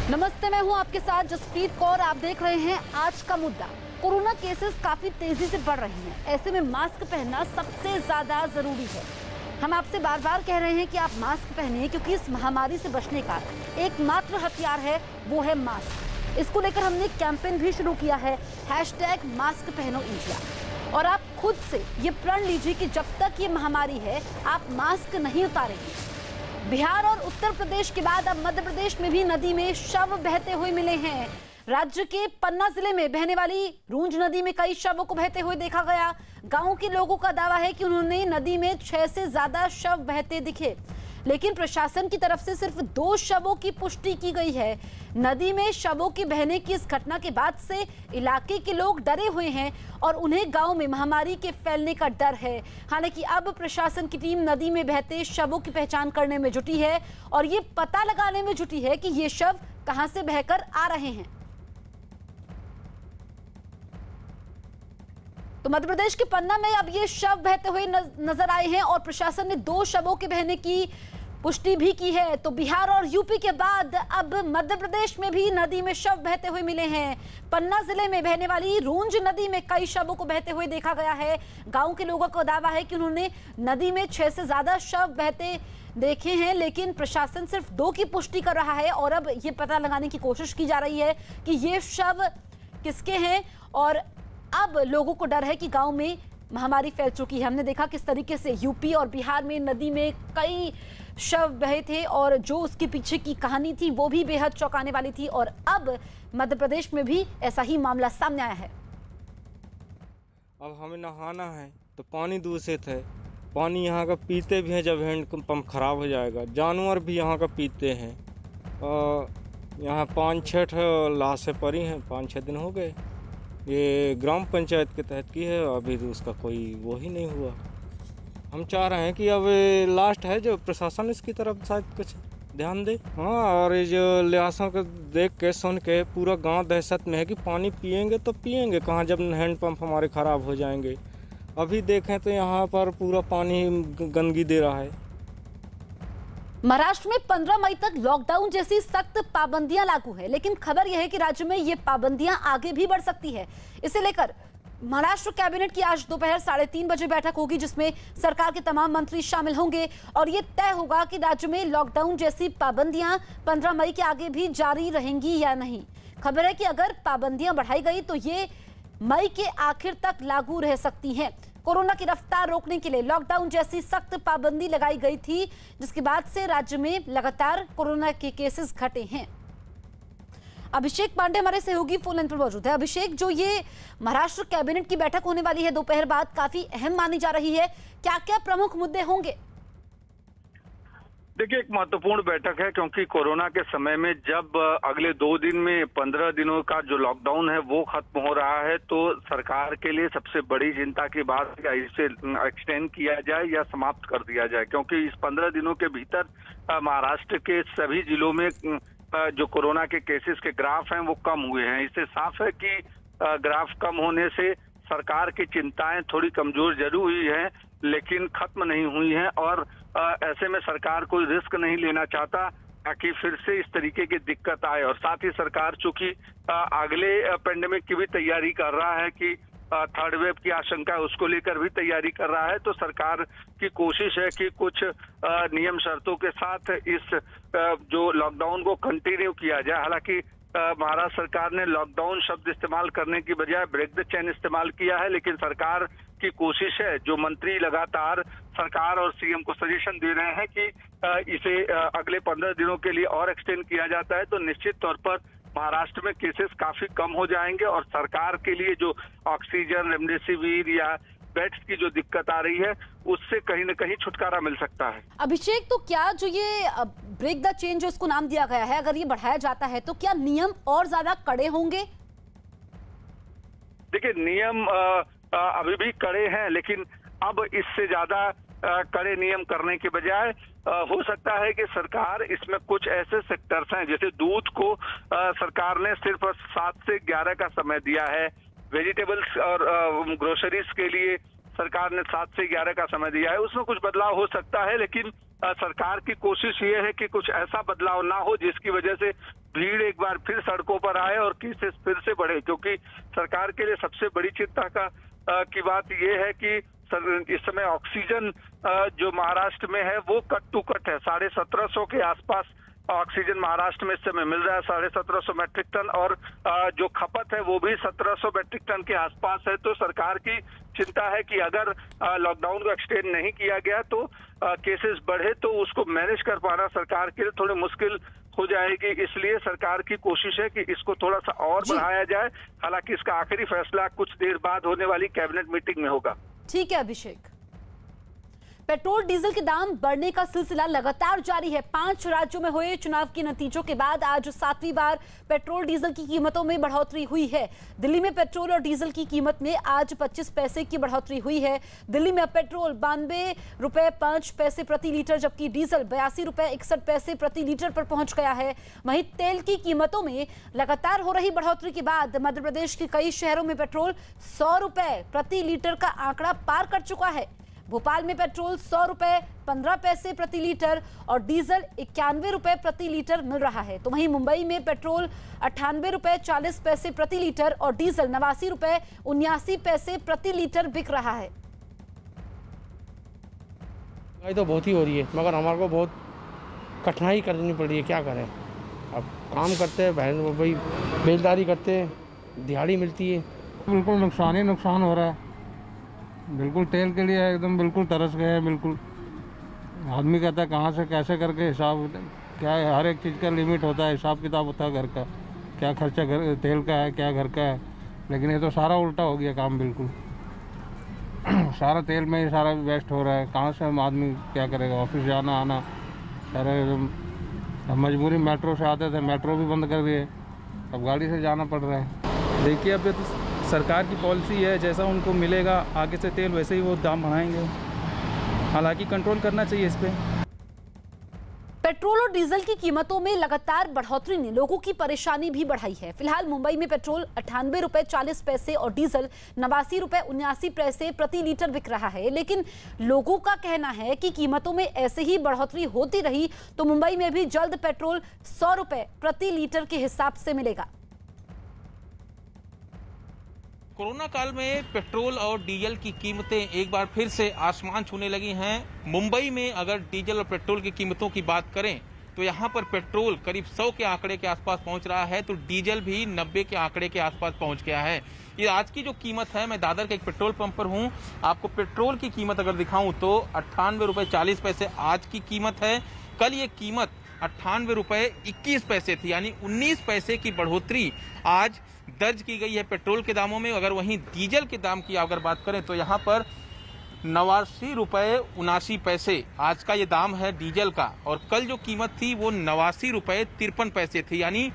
नमस्ते, मैं हूं आपके साथ जसप्रीत कौर। आप देख रहे हैं आज का मुद्दा। कोरोना केसेस काफी तेजी से बढ़ रही हैं। ऐसे में मास्क पहनना सबसे ज्यादा जरूरी है। हम आपसे बार बार कह रहे हैं कि आप मास्क पहनिए, क्योंकि इस महामारी से बचने का एकमात्र हथियार है, वो है मास्क। इसको लेकर हमने एक कैंपेन भी शुरू किया है, #मास्क पहनो इंडिया। और आप खुद से ये प्रण लीजिए कि जब तक ये महामारी है आप मास्क नहीं उतारेंगे। बिहार और उत्तर प्रदेश के बाद अब मध्य प्रदेश में भी नदी में शव बहते हुए मिले हैं। राज्य के पन्ना जिले में बहने वाली रूंज नदी में कई शवों को बहते हुए देखा गया। गांव के लोगों का दावा है कि उन्होंने नदी में 6 से ज्यादा शव बहते दिखे, लेकिन प्रशासन की तरफ से सिर्फ 2 शवों की पुष्टि की गई है। नदी में शवों के बहने की इस घटना के बाद से इलाके के लोग डरे हुए हैं और उन्हें गांव में महामारी के फैलने का डर है। हालांकि अब प्रशासन की टीम नदी में बहते शवों की पहचान करने में जुटी है और ये पता लगाने में जुटी है कि ये शव कहां से बहकर आ रहे हैं। तो मध्य प्रदेश के पन्ना में अब ये शव बहते हुए नजर आए हैं और प्रशासन ने 2 शवों के बहने की पुष्टि भी की है। तो बिहार और यूपी के बाद अब मध्य प्रदेश में भी नदी में शव बहते हुए मिले हैं। पन्ना जिले में बहने वाली रूंज नदी में कई शवों को बहते हुए देखा गया है। गांव के लोगों का दावा है कि उन्होंने नदी में 6 से ज्यादा शव बहते देखे हैं, लेकिन प्रशासन सिर्फ 2 की पुष्टि कर रहा है और अब ये पता लगाने की कोशिश की जा रही है कि ये शव किसके हैं। और अब लोगों को डर है कि गांव में महामारी फैल चुकी है। हमने देखा किस तरीके से यूपी और बिहार में नदी में कई शव बहे थे और जो उसके पीछे की कहानी थी वो भी बेहद चौंकाने वाली थी। और अब मध्य प्रदेश में भी ऐसा ही मामला सामने आया है। अब हमें नहाना है तो पानी दूषित है। पानी यहाँ का पीते भी हैं, जब हैंडपम्प खराब हो जाएगा। जानवर भी यहाँ का पीते हैं। यहाँ 5-6 लाशें पड़ी हैं, 5-6 दिन हो गए। ये ग्राम पंचायत के तहत की है, अभी तो उसका कोई वो ही नहीं हुआ। हम चाह रहे हैं कि अब लास्ट है, जो प्रशासन इसकी तरफ शायद कुछ ध्यान दे। हाँ, और ये जो लिहाजों को देख के सुन के पूरा गांव दहशत में है कि पानी पिएंगे तो पिएंगे कहाँ, जब हैंडपम्प हमारे ख़राब हो जाएंगे। अभी देखें तो यहाँ पर पूरा पानी गंदगी दे रहा है। महाराष्ट्र में 15 मई तक लॉकडाउन जैसी सख्त पाबंदियां लागू है, लेकिन खबर यह है कि राज्य में ये पाबंदियां आगे भी बढ़ सकती है। इसे लेकर महाराष्ट्र कैबिनेट की आज दोपहर 3:30 बजे बैठक होगी, जिसमें सरकार के तमाम मंत्री शामिल होंगे और ये तय होगा कि राज्य में लॉकडाउन जैसी पाबंदियां 15 मई के आगे भी जारी रहेंगी या नहीं। खबर है कि अगर पाबंदियां बढ़ाई गई तो ये मई के आखिर तक लागू रह सकती हैं। कोरोना की रफ्तार रोकने के लिए लॉकडाउन जैसी सख्त पाबंदी लगाई गई थी, जिसके बाद से राज्य में लगातार कोरोना के केसेस घटे हैं। अभिषेक पांडे हमारे सहयोगी फोन लाइन पर मौजूद है। अभिषेक, जो ये महाराष्ट्र कैबिनेट की बैठक होने वाली है दोपहर बाद, काफी अहम मानी जा रही है, क्या क्या प्रमुख मुद्दे होंगे? देखिए, एक महत्वपूर्ण बैठक है क्योंकि कोरोना के समय में जब अगले 2 दिन में 15 दिनों का जो लॉकडाउन है वो खत्म हो रहा है, तो सरकार के लिए सबसे बड़ी चिंता की बात है इसे एक्सटेंड किया जाए या समाप्त कर दिया जाए। क्योंकि इस 15 दिनों के भीतर महाराष्ट्र के सभी जिलों में जो कोरोना के केसेस के ग्राफ हैं वो कम हुए हैं। इससे साफ है कि ग्राफ कम होने से सरकार की चिंताएं थोड़ी कमजोर जरूर हुई हैं, लेकिन खत्म नहीं हुई हैं। और ऐसे में सरकार कोई रिस्क नहीं लेना चाहता ताकि फिर से इस तरीके की दिक्कत आए। और साथ ही सरकार चूंकि अगले पेंडेमिक की भी तैयारी कर रहा है कि 3rd वेव की आशंका है, उसको लेकर भी तैयारी कर रहा है, तो सरकार की कोशिश है कि कुछ नियम शर्तों के साथ इस जो लॉकडाउन को कंटिन्यू किया जाए। हालांकि महाराष्ट्र सरकार ने लॉकडाउन शब्द इस्तेमाल करने की बजाय ब्रेक द चेन इस्तेमाल किया है, लेकिन सरकार की कोशिश है, जो मंत्री लगातार सरकार और सीएम को सजेशन दे रहे हैं कि इसे अगले 15 दिनों के लिए और एक्सटेंड किया जाता है तो निश्चित तौर पर महाराष्ट्र में केसेस काफी कम हो जाएंगे और सरकार के लिए जो ऑक्सीजन, रेमडेसिविर या बेड्स की जो दिक्कत आ रही है उससे कहीं न कहीं छुटकारा मिल सकता है। अभिषेक, तो क्या जो ये ब्रेक द चेन जो इसको नाम दिया गया है, अगर ये बढ़ाया जाता है तो क्या नियम और ज्यादा कड़े होंगे? देखिए, नियम अभी भी कड़े हैं, लेकिन अब इससे ज्यादा कड़े नियम करने के बजाय हो सकता है कि सरकार इसमें कुछ ऐसे सेक्टर्स हैं, जैसे दूध को सरकार ने सिर्फ 7 से 11 का समय दिया है। वेजिटेबल्स और ग्रोसरीज के लिए सरकार ने 7 से 11 का समय दिया है। उसमें कुछ बदलाव हो सकता है, लेकिन सरकार की कोशिश ये है कि कुछ ऐसा बदलाव ना हो जिसकी वजह से भीड़ एक बार फिर सड़कों पर आए और केसेस फिर से बढ़े, क्योंकि सरकार के लिए सबसे बड़ी चिंता की बात यह है कि इस समय ऑक्सीजन जो महाराष्ट्र में है वो कट टू कट है। 1750 के आसपास ऑक्सीजन महाराष्ट्र में इस समय मिल रहा है, 1750 मैट्रिक टन, और जो खपत है वो भी 1700 मैट्रिक टन के आसपास है। तो सरकार की चिंता है कि अगर लॉकडाउन को एक्सटेंड नहीं किया गया तो केसेस बढ़े तो उसको मैनेज कर पाना सरकार के लिए थोड़ी मुश्किल हो जाएगी। इसलिए सरकार की कोशिश है कि इसको थोड़ा सा और बढ़ाया जाए। हालांकि इसका आखिरी फैसला कुछ देर बाद होने वाली कैबिनेट मीटिंग में होगा। ठीक है अभिषेक। पेट्रोल डीजल के दाम बढ़ने का सिलसिला लगातार जारी है। 5 राज्यों में हुए चुनाव के नतीजों के बाद आज 7वीं बार पेट्रोल डीजल की कीमतों में बढ़ोतरी हुई है। दिल्ली में पेट्रोल और डीजल की कीमत में आज 25 पैसे की बढ़ोतरी हुई है। दिल्ली में अब पेट्रोल 92 रुपए 5 पैसे प्रति लीटर, जबकि डीजल 82 रुपए 61 पैसे प्रति लीटर पर पहुंच गया है। वहीं तेल की कीमतों में लगातार हो रही बढ़ोतरी के बाद मध्य प्रदेश के कई शहरों में पेट्रोल 100 रुपए प्रति लीटर का आंकड़ा पार कर चुका है। भोपाल में पेट्रोल 100 रुपए 15 पैसे प्रति लीटर और डीजल 91 रुपए प्रति लीटर मिल रहा है। तो वहीं मुंबई में पेट्रोल 98 रुपए 40 पैसे प्रति लीटर और डीजल 89 रुपए 79 पैसे प्रति लीटर बिक रहा है। महंगाई तो बहुत ही हो रही है, मगर हमारे को बहुत कठिनाई करनी पड़ रही है। क्या करें, अब काम करते हैं, बहन भाई बेलदारी करते हैं, दिहाड़ी मिलती है। बिल्कुल नुकसान ही नुकसान हो रहा है। बिल्कुल तेल के लिए एकदम बिल्कुल तरस गए हैं। बिल्कुल आदमी कहता है कहाँ से कैसे करके हिसाब क्या है, हर एक चीज़ का लिमिट होता है, हिसाब किताब होता है घर का, क्या खर्चा घर तेल का है, क्या घर का है। लेकिन ये तो सारा उल्टा हो गया काम, बिल्कुल सारा तेल में ही सारा वेस्ट हो रहा है। कहाँ से हम आदमी क्या करेगा, ऑफिस जाना आना सारा एकदम। मजबूरी मेट्रो से आते थे, मेट्रो भी बंद कर दिए, अब गाड़ी से जाना पड़ रहा है। देखिए अब तो सरकार की पॉलिसी है, जैसा उनको मिलेगा आगे से तेल वैसे ही वो दाम बढ़ाएंगे। हालांकि कंट्रोल करना चाहिए इस पे। पेट्रोल और डीजल की कीमतों में लगातार बढ़ोतरी ने लोगों की परेशानी भी बढ़ाई है। फिलहाल मुंबई में पेट्रोल 98 रुपए 40 पैसे और डीजल 89 रुपए 79 पैसे प्रति लीटर बिक रहा है। लेकिन लोगों का कहना है कि कीमतों में ऐसे ही बढ़ोतरी होती रही तो मुंबई में भी जल्द पेट्रोल 100 रुपए प्रति लीटर के हिसाब से मिलेगा। कोरोना काल में पेट्रोल और डीजल की कीमतें एक बार फिर से आसमान छूने लगी हैं। मुंबई में अगर डीजल और पेट्रोल की कीमतों की बात करें तो यहाँ पर पेट्रोल करीब 100 के आंकड़े के आसपास पहुँच रहा है, तो डीजल भी 90 के आंकड़े के आसपास पहुँच गया है। ये आज की जो कीमत है, मैं दादर के एक पेट्रोल पंप पर हूँ, आपको पेट्रोल की कीमत अगर दिखाऊँ तो 98 रुपए 40 पैसे आज की कीमत है। कल ये कीमत 98 रुपए 21 पैसे थी, यानी 19 पैसे की बढ़ोतरी आज दर्ज की गई है पेट्रोल के दामों में। अगर वहीं डीजल के दाम की अगर बात करें तो यहाँ पर 89 रुपए 79 पैसे आज का ये दाम है डीजल का, और कल जो कीमत थी वो 89 रुपए 53 पैसे थी, यानी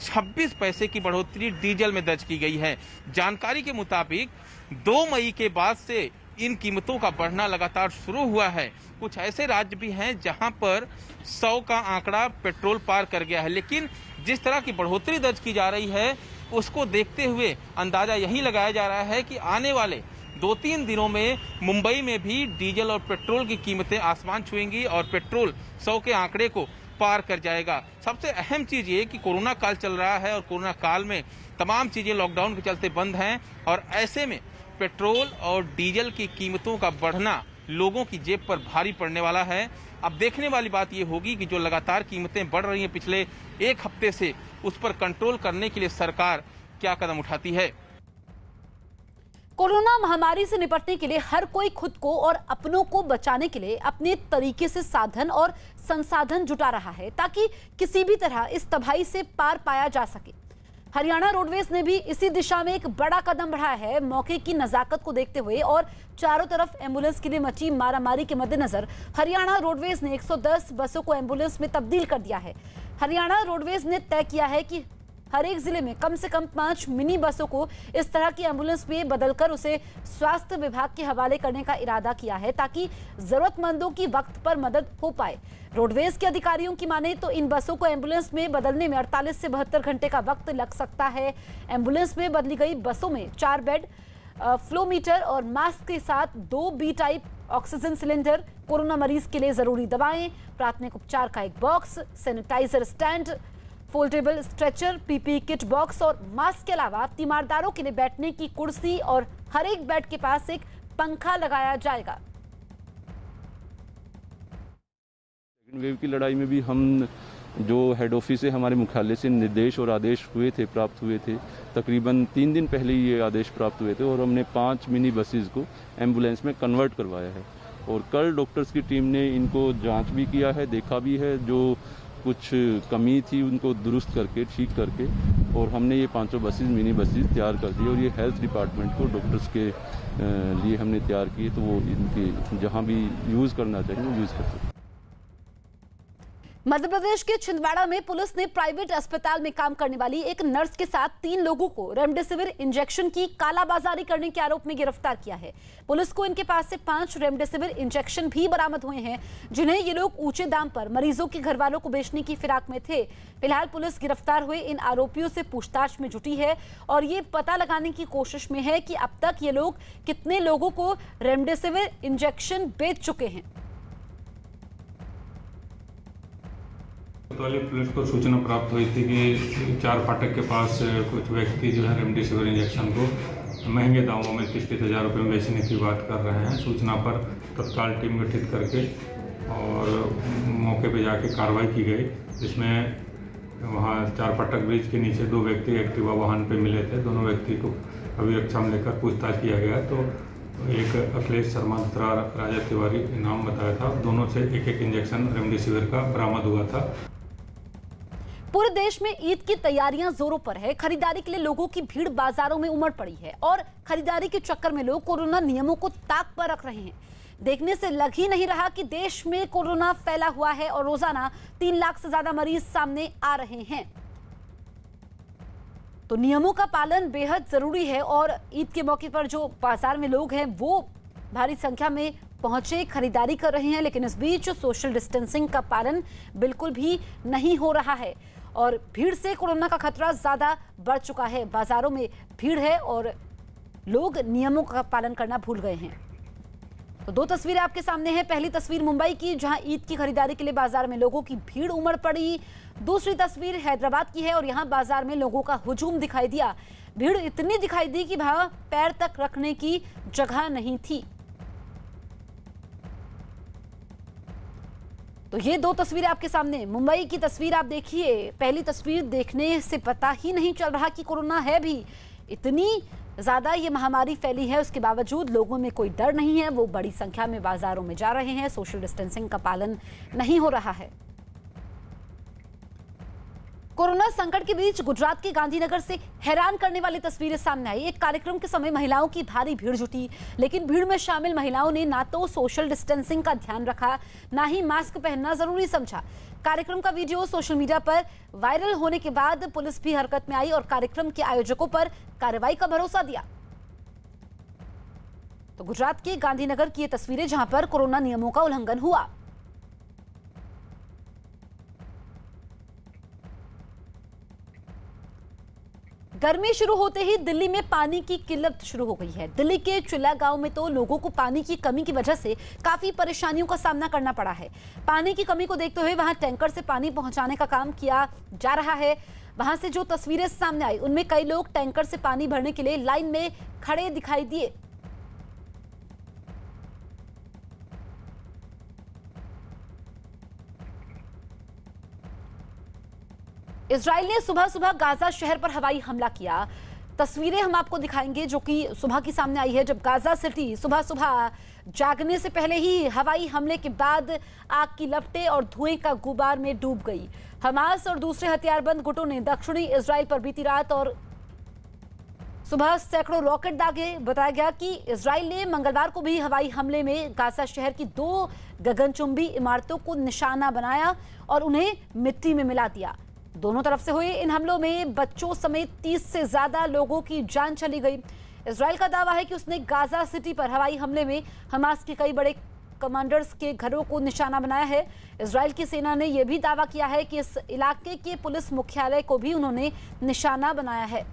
26 पैसे की बढ़ोतरी डीजल में दर्ज की गई है। जानकारी के मुताबिक 2 मई के बाद से इन कीमतों का बढ़ना लगातार शुरू हुआ है। कुछ ऐसे राज्य भी हैं जहां पर 100 का आंकड़ा पेट्रोल पार कर गया है, लेकिन जिस तरह की बढ़ोतरी दर्ज की जा रही है उसको देखते हुए अंदाजा यही लगाया जा रहा है कि आने वाले 2-3 दिनों में मुंबई में भी डीजल और पेट्रोल की कीमतें आसमान छुएंगी और पेट्रोल 100 के आंकड़े को पार कर जाएगा। सबसे अहम चीज ये कि कोरोना काल चल रहा है और कोरोना काल में तमाम चीजें लॉकडाउन के चलते बंद हैं, और ऐसे में पेट्रोल और डीजल की कीमतों का बढ़ना लोगों की जेब पर भारी पड़ने वाला है। अब देखने वाली बात यह होगी कि जो लगातार कीमतें बढ़ रही हैं पिछले एक हफ्ते से, उस पर कंट्रोल करने के लिए सरकार क्या कदम उठाती है। कोरोना महामारी से निपटने के लिए हर कोई खुद को और अपनों को बचाने के लिए अपने तरीके से साधन और संसाधन जुटा रहा है ताकि किसी भी तरह इस तबाही से पार पाया जा सके। हरियाणा रोडवेज ने भी इसी दिशा में एक बड़ा कदम बढ़ाया है। मौके की नजाकत को देखते हुए और चारों तरफ एम्बुलेंस के लिए मची मारामारी के मद्देनजर हरियाणा रोडवेज ने 110 बसों को एम्बुलेंस में तब्दील कर दिया है। हरियाणा रोडवेज ने तय किया है कि हर एक जिले में कम से कम 5 मिनी बसों को इस तरह की एम्बुलेंस में बदलकर उसे स्वास्थ्य विभाग के हवाले करने का इरादा किया है ताकि जरूरतमंदों की वक्त पर मदद हो पाए। रोडवेज के अधिकारियों की माने तो इन बसों को एम्बुलेंस में बदलने में 48 से 72 घंटे का वक्त लग सकता है। एम्बुलेंस में बदली गई बसों में 4 बेड, फ्लो मीटर और मास्क के साथ 2 B type oxygen cylinder, corona मरीज के लिए जरूरी दवाएं, प्राथमिक उपचार का एक box, sanitiser stand, foldable stretcher, PPE kit box और मास्क के अलावा तीमारदारों के लिए बैठने की कुर्सी और हर एक बेड के पास एक पंखा लगाया जाएगा। सेकेंड वेव की लड़ाई में भी हम जो हेड ऑफिस से हमारे मुख्यालय से निर्देश और आदेश प्राप्त हुए थे, तकरीबन 3 दिन पहले ये आदेश प्राप्त हुए थे और हमने 5 मिनी बसेस को एम्बुलेंस में कन्वर्ट करवाया है। और कल डॉक्टर्स की टीम ने इनको जांच भी किया है, देखा भी है, जो कुछ कमी थी उनको दुरुस्त करके, ठीक करके, और हमने ये 500 बसेस मिनी बसेस तैयार कर दी और ये हेल्थ डिपार्टमेंट को डॉक्टर्स के लिए हमने तैयार किए, तो वो इनके जहाँ भी यूज़ करना चाहिए वो यूज़ कर सकते हैं। मध्य प्रदेश के छिंदवाड़ा में पुलिस ने प्राइवेट अस्पताल में काम करने वाली एक नर्स के साथ 3 लोगों को रेमडेसिविर इंजेक्शन की कालाबाजारी करने के आरोप में गिरफ्तार किया है। पुलिस को इनके पास से 5 रेमडेसिविर इंजेक्शन भी बरामद हुए हैं, जिन्हें ये लोग ऊंचे दाम पर मरीजों के घर वालों को बेचने की फिराक में थे। फिलहाल पुलिस गिरफ्तार हुए इन आरोपियों से पूछताछ में जुटी है और ये पता लगाने की कोशिश में है कि अब तक ये लोग कितने लोगों को रेमडेसिविर इंजेक्शन बेच चुके हैं। कोतवाली पुलिस को सूचना प्राप्त हुई थी कि 4 फाटक के पास कुछ व्यक्ति जो है रेमडेसिविर इंजेक्शन को महंगे दामों में 30-30 हज़ार रुपये में बेचने की बात कर रहे हैं। सूचना पर तत्काल टीम गठित करके और मौके पर जाके कार्रवाई की गई, जिसमें वहाँ 4 फाटक ब्रिज के नीचे 2 व्यक्ति एक्टिवा वाहन पर मिले थे। दोनों व्यक्ति को अभिरक्षा में लेकर पूछताछ किया गया तो एक अखिलेश शर्मा, दूसरा राजा तिवारी नाम बताया था। दोनों से एक इंजेक्शन रेमडेसिविर का बरामद हुआ था। पूरे देश में ईद की तैयारियां जोरों पर है। खरीदारी के लिए लोगों की भीड़ बाजारों में उमड़ पड़ी है और खरीदारी के चक्कर में लोग कोरोना नियमों को ताक पर रख रहे हैं। देखने से लग ही नहीं रहा कि देश में कोरोना फैला हुआ है और रोजाना 3 लाख से ज्यादा मरीज सामने आ रहे हैं। तो नियमों का पालन बेहद जरूरी है और ईद के मौके पर जो बाजार में लोग हैं वो भारी संख्या में पहुंचे, खरीदारी कर रहे हैं, लेकिन इस बीच सोशल डिस्टेंसिंग का पालन बिल्कुल भी नहीं हो रहा है और भीड़ से कोरोना का खतरा ज्यादा बढ़ चुका है। बाजारों में भीड़ है और लोग नियमों का पालन करना भूल गए हैं। तो 2 तस्वीरें आपके सामने हैं। पहली तस्वीर मुंबई की, जहां ईद की खरीदारी के लिए बाजार में लोगों की भीड़ उमड़ पड़ी। दूसरी तस्वीर हैदराबाद की है और यहां बाजार में लोगों का हुजूम दिखाई दिया। भीड़ इतनी दिखाई दी कि वहां पैर तक रखने की जगह नहीं थी। तो ये 2 तस्वीरें आपके सामने। मुंबई की तस्वीर आप देखिए। पहली तस्वीर देखने से पता ही नहीं चल रहा कि कोरोना है भी। इतनी ज्यादा ये महामारी फैली है, उसके बावजूद लोगों में कोई डर नहीं है। वो बड़ी संख्या में बाजारों में जा रहे हैं। सोशल डिस्टेंसिंग का पालन नहीं हो रहा है। कोरोना संकट के बीच गुजरात के गांधीनगर से हैरान करने वाली तस्वीरें सामने आई। एक कार्यक्रम के समय महिलाओं की भारी भीड़ जुटी, लेकिन भीड़ में शामिल महिलाओं ने ना तो सोशल डिस्टेंसिंग का ध्यान रखा, ना ही मास्क पहनना जरूरी समझा। कार्यक्रम का वीडियो सोशल मीडिया पर वायरल होने के बाद पुलिस भी हरकत में आई और कार्यक्रम के आयोजकों पर कार्रवाई का भरोसा दिया। तो गुजरात के गांधीनगर की ये तस्वीरें, जहां पर कोरोना नियमों का उल्लंघन हुआ। गर्मी शुरू होते ही दिल्ली में पानी की किल्लत शुरू हो गई है। दिल्ली के चिल्ला गांव में तो लोगों को पानी की कमी की वजह से काफी परेशानियों का सामना करना पड़ा है। पानी की कमी को देखते हुए वहां टैंकर से पानी पहुंचाने का काम किया जा रहा है। वहां से जो तस्वीरें सामने आई उनमें कई लोग टैंकर से पानी भरने के लिए लाइन में खड़े दिखाई दिए। इजराइल ने सुबह सुबह गाजा शहर पर हवाई हमला किया। तस्वीरें हम आपको दिखाएंगे जो कि सुबह की सामने आई है, जब गाजा सिटी सुबह सुबह जागने से पहले ही हवाई हमले के बाद आग की लपटें और धुएं का गुबार में डूब गई। हमास और दूसरे हथियारबंद गुटों ने दक्षिणी इजराइल पर बीती रात और सुबह सैकड़ों रॉकेट दागे। बताया गया कि इजराइल ने मंगलवार को भी हवाई हमले में गाजा शहर की 2 गगनचुंबी इमारतों को निशाना बनाया और उन्हें मिट्टी में मिला दिया। दोनों तरफ से हुए इन हमलों में बच्चों समेत 30 से ज्यादा लोगों की जान चली गई। इजराइल का दावा है कि उसने गाजा सिटी पर हवाई हमले में हमास के कई बड़े कमांडर्स के घरों को निशाना बनाया है। इजराइल की सेना ने यह भी दावा किया है कि इस इलाके के पुलिस मुख्यालय को भी उन्होंने निशाना बनाया है।